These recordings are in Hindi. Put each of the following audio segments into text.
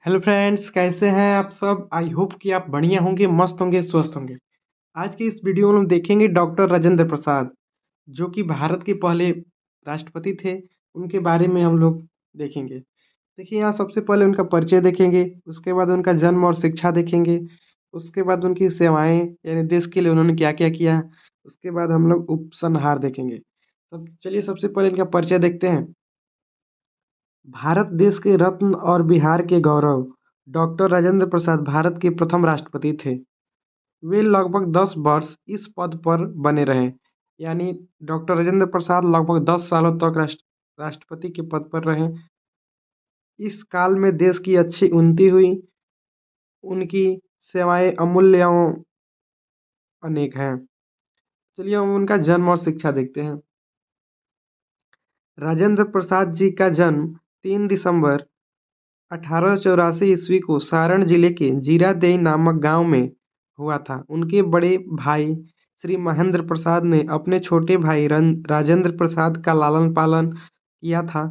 हेलो फ्रेंड्स, कैसे हैं आप सब। आई होप कि आप बढ़िया होंगे, मस्त होंगे, स्वस्थ होंगे। आज की इस वीडियो में हम देखेंगे डॉक्टर राजेंद्र प्रसाद, जो कि भारत के पहले राष्ट्रपति थे। उनके बारे में हम लोग देखेंगे। देखिए, यहाँ सबसे पहले उनका परिचय देखेंगे, उसके बाद उनका जन्म और शिक्षा देखेंगे, उसके बाद उनकी सेवाएं यानी देश के लिए उन्होंने क्या क्या किया, उसके बाद हम लोग उपसंहार देखेंगे। तब चलिए सबसे पहले इनका परिचय देखते हैं। भारत देश के रत्न और बिहार के गौरव डॉक्टर राजेंद्र प्रसाद भारत के प्रथम राष्ट्रपति थे। वे लगभग 10 वर्ष इस पद पर बने रहे। यानी डॉक्टर राजेंद्र प्रसाद लगभग 10 सालों तक राष्ट्रपति के पद पर रहे। इस काल में देश की अच्छी उन्नति हुई। उनकी सेवाएं अमूल्य एवं अनेक हैं। चलिए हम उनका जन्म और शिक्षा देखते हैं। राजेंद्र प्रसाद जी का जन्म 3 दिसंबर 1884 ईस्वी को सारण जिले के जीरादेई नामक गांव में हुआ था। उनके बड़े भाई श्री महेंद्र प्रसाद ने अपने छोटे भाई राजेंद्र प्रसाद का लालन पालन किया था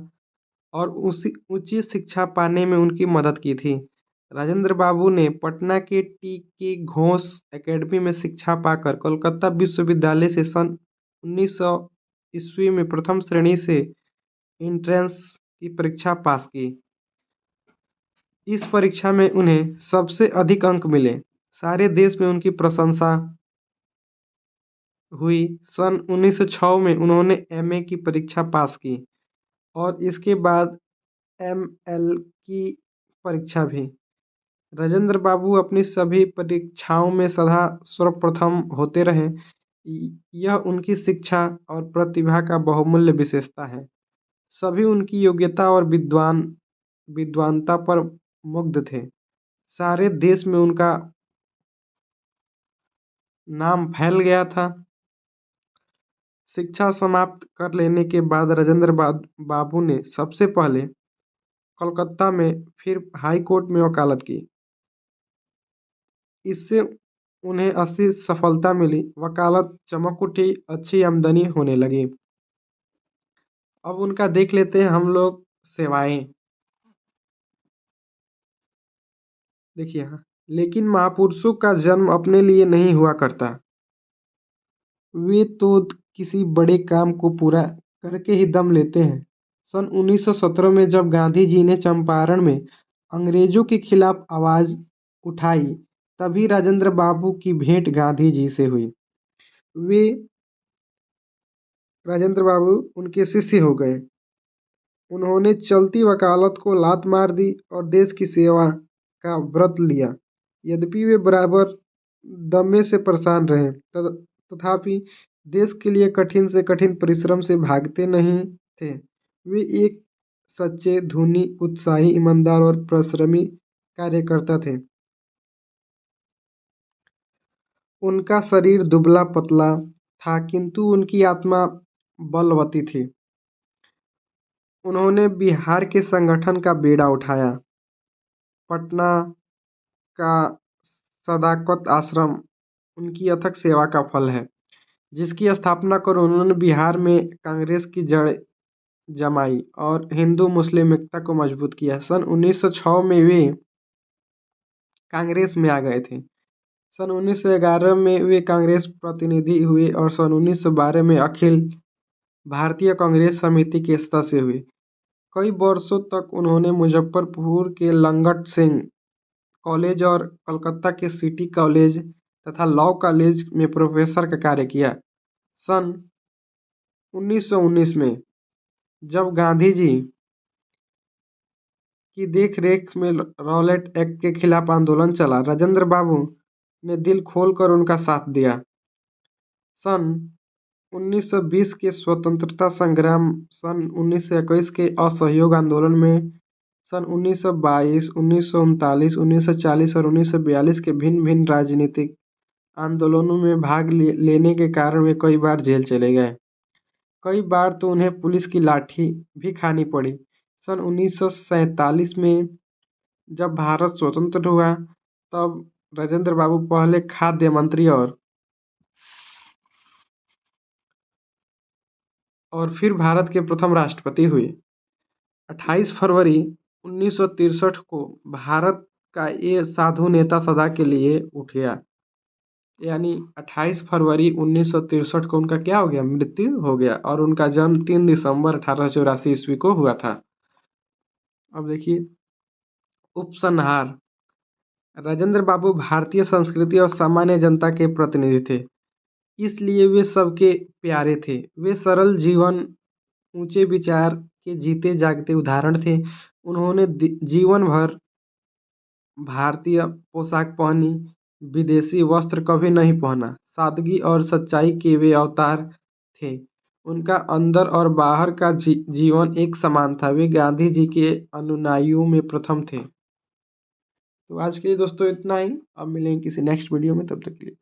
और उसी उच्च शिक्षा पाने में उनकी मदद की थी। राजेंद्र बाबू ने पटना के टी के घोष एकेडमी में शिक्षा पाकर कोलकाता विश्वविद्यालय से सन 1900 ईस्वी में प्रथम श्रेणी से एंट्रेंस की परीक्षा पास की। इस परीक्षा में उन्हें सबसे अधिक अंक मिले। सारे देश में उनकी प्रशंसा हुई। सन 1906 में उन्होंने एमए की परीक्षा पास की और इसके बाद एमएल की परीक्षा भी। राजेंद्र बाबू अपनी सभी परीक्षाओं में सदा सर्वप्रथम होते रहे। यह उनकी शिक्षा और प्रतिभा का बहुमूल्य विशेषता है। सभी उनकी योग्यता और विद्वानता पर मुग्ध थे। सारे देश में उनका नाम फैल गया था। शिक्षा समाप्त कर लेने के बाद राजेंद्र बाबू ने सबसे पहले कलकत्ता में फिर हाई कोर्ट में वकालत की। इससे उन्हें अच्छी सफलता मिली। वकालत चमक उठी, अच्छी आमदनी होने लगी। अब उनका देख लेते हैं हम लोग सेवाएं। देखिए हाँ, लेकिन महापुरुषों का जन्म अपने लिए नहीं हुआ करता। वे तो किसी बड़े काम को पूरा करके ही दम लेते हैं। सन 1917 में जब गांधी जी ने चंपारण में अंग्रेजों के खिलाफ आवाज उठाई, तभी राजेंद्र बाबू की भेंट गांधी जी से हुई। वे राजेंद्र बाबू उनके शिष्य हो गए। उन्होंने चलती वकालत को लात मार दी और देश की सेवा का व्रत लिया। यद्यपि वे बराबर दमे से परेशान रहे, तथापि देश के लिए कठिन से कठिन परिश्रम से भागते नहीं थे। वे एक सच्चे, धूनी, उत्साही, ईमानदार और परिश्रमी कार्यकर्ता थे। उनका शरीर दुबला पतला था, किंतु उनकी आत्मा बलवती थी। उन्होंने बिहार के संगठन का बेड़ा उठाया। पटना का सदाकत आश्रम उनकी अथक सेवा का फल है, जिसकी स्थापना कर उन्होंने बिहार में कांग्रेस की जड़ जमाई और हिंदू मुस्लिम एकता को मजबूत किया। सन 1906 में वे कांग्रेस में आ गए थे। सन 1911 में वे कांग्रेस प्रतिनिधि हुए और सन 1912 में अखिल भारतीय कांग्रेस समिति के सदस्य हुए। कई वर्षों तक उन्होंने मुजफ्फरपुर के लंगट सिंह कॉलेज और कलकत्ता के सिटी कॉलेज तथा लॉ कॉलेज में प्रोफेसर का कार्य किया। सन 1919 में जब गांधी जी की देखरेख में रॉलेट एक्ट के खिलाफ आंदोलन चला, राजेंद्र बाबू ने दिल खोलकर उनका साथ दिया। सन 1920 के स्वतंत्रता संग्राम, सन 1921 के असहयोग आंदोलन में, सन 1922, 1939, 1940 और 1942 के भिन्न भिन्न राजनीतिक आंदोलनों में भाग लेने के कारण वे कई बार जेल चले गए। कई बार तो उन्हें पुलिस की लाठी भी खानी पड़ी। सन 1947 में जब भारत स्वतंत्र हुआ, तब राजेंद्र बाबू पहले खाद्य मंत्री और फिर भारत के प्रथम राष्ट्रपति हुए। 28 फरवरी 1963 को भारत का ये साधु नेता सदा के लिए उठ गया। यानी 28 फरवरी 1963 को उनका क्या हो गया, मृत्यु हो गया। और उनका जन्म 3 दिसंबर 1884 ईस्वी को हुआ था। अब देखिए उपसंहार। राजेंद्र बाबू भारतीय संस्कृति और सामान्य जनता के प्रतिनिधि थे, इसलिए वे सबके प्यारे थे। वे सरल जीवन, ऊंचे विचार के जीते जागते उदाहरण थे। उन्होंने जीवन भर भारतीय पोशाक पहनी, विदेशी वस्त्र कभी नहीं पहना। सादगी और सच्चाई के वे अवतार थे। उनका अंदर और बाहर का जीवन एक समान था। वे गांधी जी के अनुयायियों में प्रथम थे। तो आज के लिए दोस्तों इतना ही। अब मिलेंगे किसी नेक्स्ट वीडियो में, तब तक के लिए।